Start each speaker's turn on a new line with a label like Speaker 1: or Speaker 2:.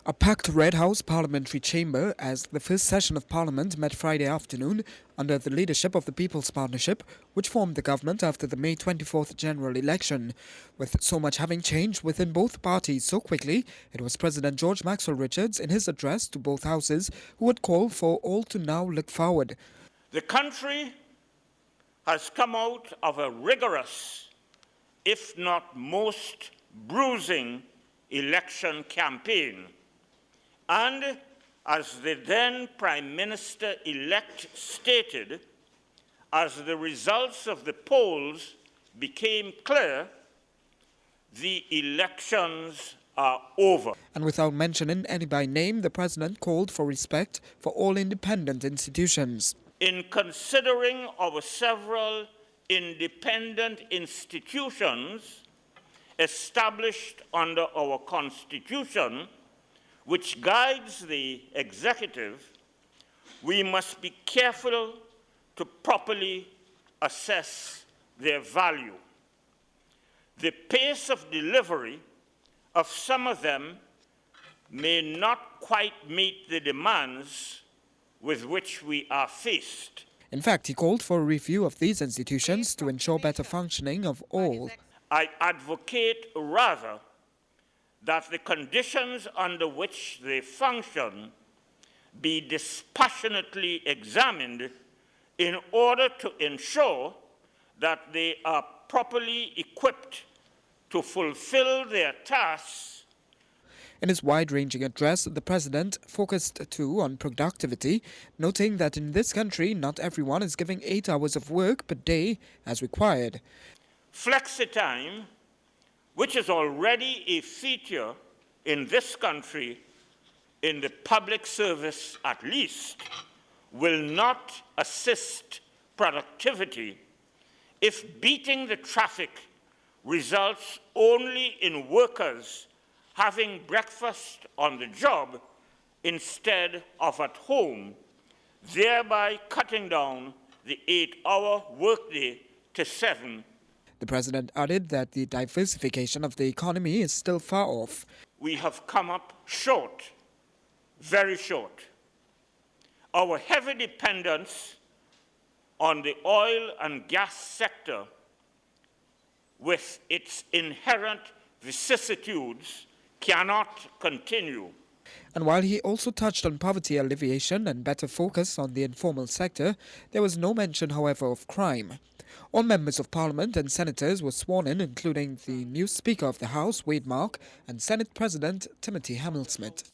Speaker 1: A packed Red House parliamentary chamber as the first session of Parliament met Friday afternoon under the leadership of the People's Partnership, which formed the government after the May 24th general election. With so much having changed within both parties so quickly, it was President George Maxwell Richards in his address to both houses who would call for all to now look forward.
Speaker 2: The country has come out of a rigorous, if not most bruising, election campaign. And as the then Prime Minister-elect stated, as the results of the polls became clear, the elections are over.
Speaker 1: And without mentioning any by name, the President called for respect for all independent institutions.
Speaker 2: In considering our several independent institutions established under our Constitution, which guides the executive, we must be careful to properly assess their value. The pace of delivery of some of them may not quite meet the demands with which we are faced.
Speaker 1: In fact, he called for a review of these institutions to ensure better functioning of all.
Speaker 2: I advocate rather that the conditions under which they function be dispassionately examined in order to ensure that they are properly equipped to fulfill their tasks.
Speaker 1: In his wide-ranging address, the President focused too on productivity, noting that in this country not everyone is giving 8 hours of work per day as required.
Speaker 2: Flexi-time, which is already a feature in this country, in the public service at least, will not assist productivity if beating the traffic results only in workers having breakfast on the job instead of at home, thereby cutting down the 8-hour workday to 7.
Speaker 1: The President added that the diversification of the economy is still far off.
Speaker 2: We have come up short, very short. Our heavy dependence on the oil and gas sector, with its inherent vicissitudes, cannot continue.
Speaker 1: And while he also touched on poverty alleviation and better focus on the informal sector, there was no mention, however, of crime. All members of Parliament and senators were sworn in, including the new Speaker of the House, Wade Mark, and Senate President Timothy Hamilsmith.